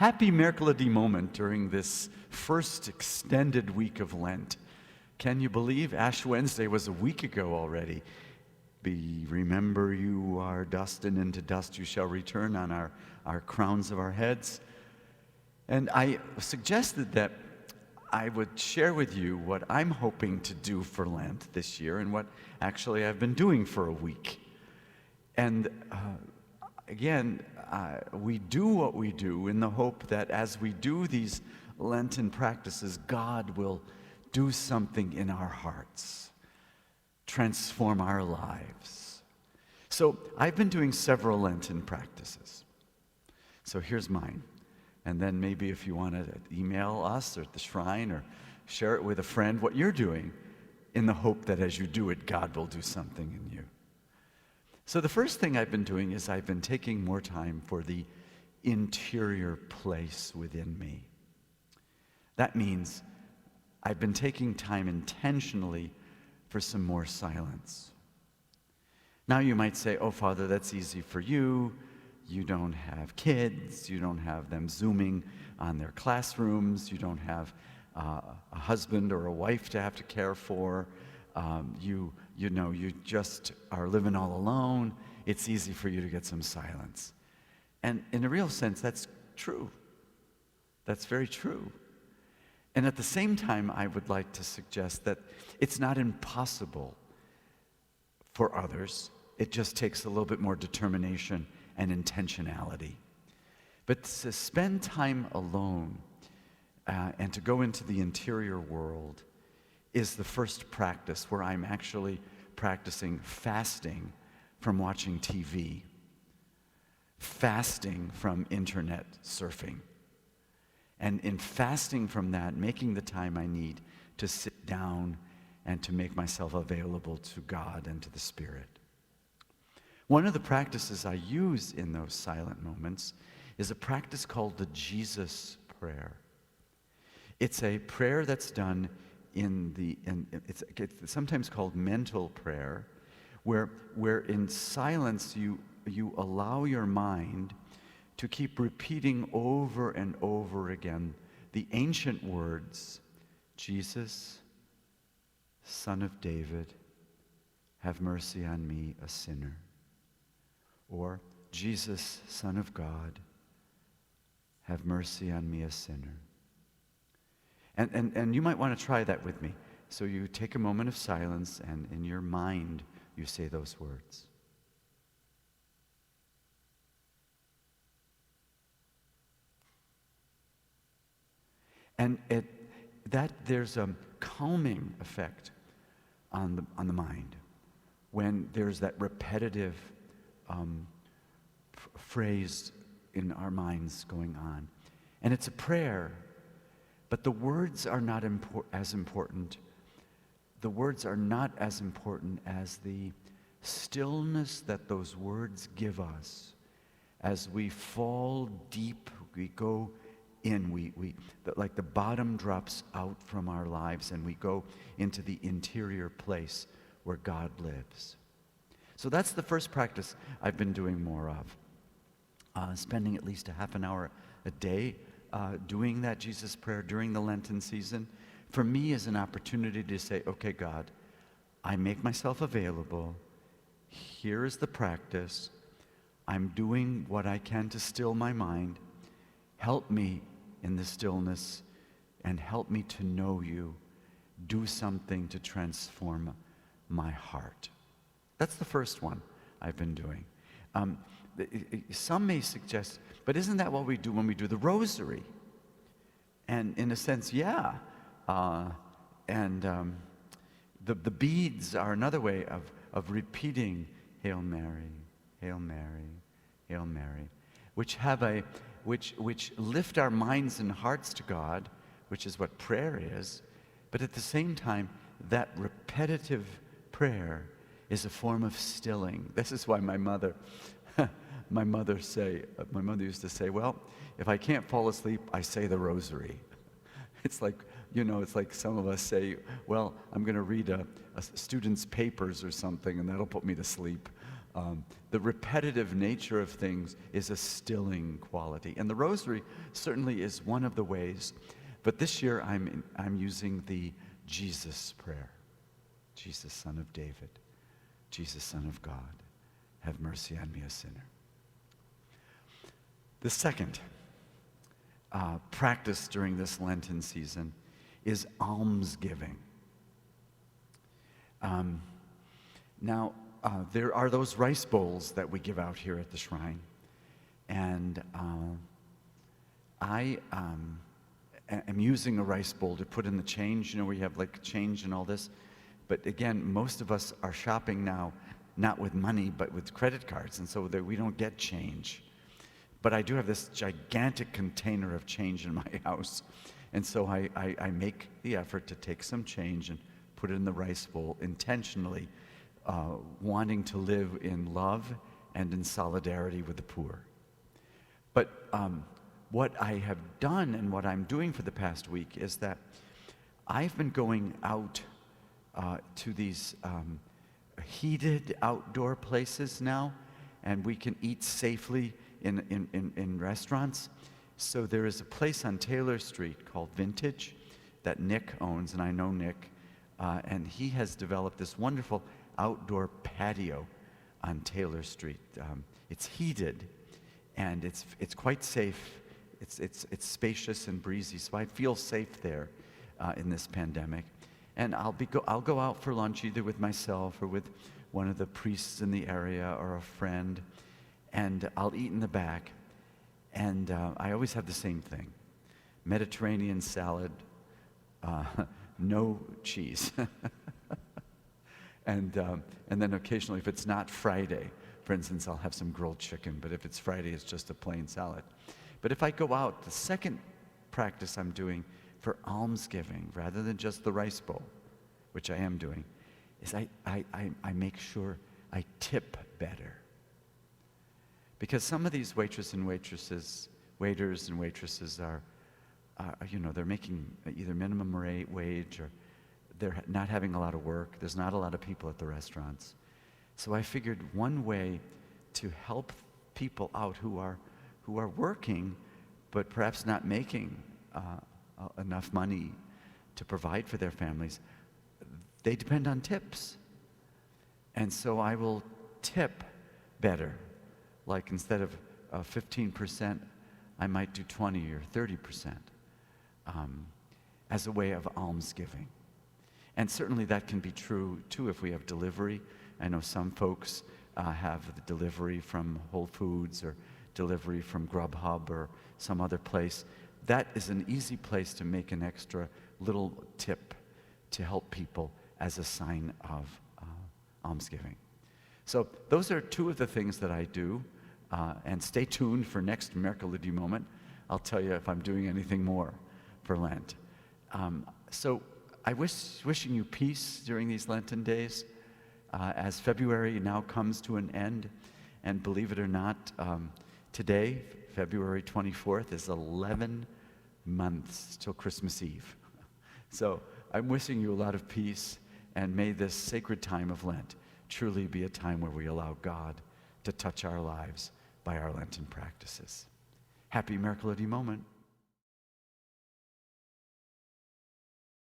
Happy Mercoledi Moment during this first extended week of Lent. Can you believe Ash Wednesday was a week ago already? Remember you are dust, and into dust you shall return on our crowns of our heads. And I suggested that I would share with you what I'm hoping to do for Lent this year and what actually I've been doing for a week. And we do what we do in the hope that as we do these Lenten practices, God will do something in our hearts, transform our lives. So I've been doing several Lenten practices. So here's mine. And then maybe if you want to email us or at the shrine or share it with a friend, what you're doing, in the hope that as you do it, God will do something in you. So the first thing I've been doing is I've been taking more time for the interior place within me. That means I've been taking time intentionally for some more silence. Now you might say, oh, Father, that's easy for you. You don't have kids. You don't have them Zooming on their classrooms. You don't have a husband or a wife to have to care for. You just are living all alone. It's easy for you to get some silence. And in a real sense, that's true. That's very true. And at the same time, I would like to suggest that it's not impossible for others. It just takes a little bit more determination and intentionality. But to spend time alone and to go into the interior world is the first practice where I'm actually practicing fasting from watching TV, fasting from internet surfing. And in fasting from that, making the time I need to sit down and to make myself available to God and to the Spirit. One of the practices I use in those silent moments is a practice called the Jesus prayer. It's a prayer that's done it's sometimes called mental prayer, where in silence you allow your mind to keep repeating over and over again the ancient words, Jesus, Son of David, have mercy on me, a sinner. Or, Jesus, Son of God, have mercy on me, a sinner. And you might want to try that with me. So you take a moment of silence, and in your mind, you say those words. And there's a calming effect on the mind when there's that repetitive phrase in our minds going on. And it's a prayer, but the words are not as important. The words are not as important as the stillness that those words give us. As we fall deep, we go in, like the bottom drops out from our lives and we go into the interior place where God lives. So that's the first practice I've been doing more of. Spending at least a half an hour a day doing that Jesus prayer during the Lenten season, for me is an opportunity to say, okay, God, I make myself available. Here is the practice. I'm doing what I can to still my mind. Help me in the stillness and help me to know you. Do something to transform my heart. That's the first one I've been doing. Some may suggest, but isn't that what we do when we do the rosary? And in a sense, yeah. The beads are another way of repeating Hail Mary, Hail Mary, Hail Mary, which lift our minds and hearts to God, which is what prayer is. But at the same time, that repetitive prayer is a form of stilling. This is why my mother used to say, well, if I can't fall asleep, I say the rosary. It's like some of us say, well, I'm going to read a student's papers or something, and that'll put me to sleep. The repetitive nature of things is a stilling quality. And the rosary certainly is one of the ways. But this year I'm using the Jesus prayer. Jesus, Son of David. Jesus, Son of God. Have mercy on me, a sinner. The second practice during this Lenten season is almsgiving. Now, there are those rice bowls that we give out here at the shrine. And I am using a rice bowl to put in the change, where you have like change and all this. But again, most of us are shopping now, not with money, but with credit cards. And so that we don't get change. But I do have this gigantic container of change in my house. And so I make the effort to take some change and put it in the rice bowl intentionally, wanting to live in love and in solidarity with the poor. But what I have done and what I'm doing for the past week is that I've been going out to these heated outdoor places now, and we can eat safely in restaurants. So there is a place on Taylor Street called Vintage that Nick owns, and I know Nick, and he has developed this wonderful outdoor patio on Taylor Street. It's heated, and it's quite safe. It's spacious and breezy, so I feel safe there in this pandemic. And I'll go out for lunch either with myself or with one of the priests in the area or a friend, and I'll eat in the back. And I always have the same thing: Mediterranean salad, no cheese. And then occasionally, if it's not Friday, for instance, I'll have some grilled chicken. But if it's Friday, it's just a plain salad. But if I go out, the second practice I'm doing for almsgiving, rather than just the rice bowl, which I am doing, is I make sure I tip better. Because some of these waiters and waitresses are they're making either minimum wage, or they're not having a lot of work. There's not a lot of people at the restaurants. So I figured one way to help people out who are working, but perhaps not making enough money to provide for their families, they depend on tips. And so I will tip better. Like instead of 15%, I might do 20 or 30% as a way of almsgiving. And certainly that can be true too if we have delivery. I know some folks have the delivery from Whole Foods or delivery from Grubhub or some other place. That is an easy place to make an extra little tip to help people as a sign of almsgiving. So those are two of the things that I do. And stay tuned for next Mercoledi Moment. I'll tell you if I'm doing anything more for Lent. So I wishing you peace during these Lenten days as February now comes to an end. And believe it or not, today, February 24th, is 11 months till Christmas Eve. So I'm wishing you a lot of peace, and may this sacred time of Lent truly be a time where we allow God to touch our lives by our Lenten practices. Happy Mercoledi Moment.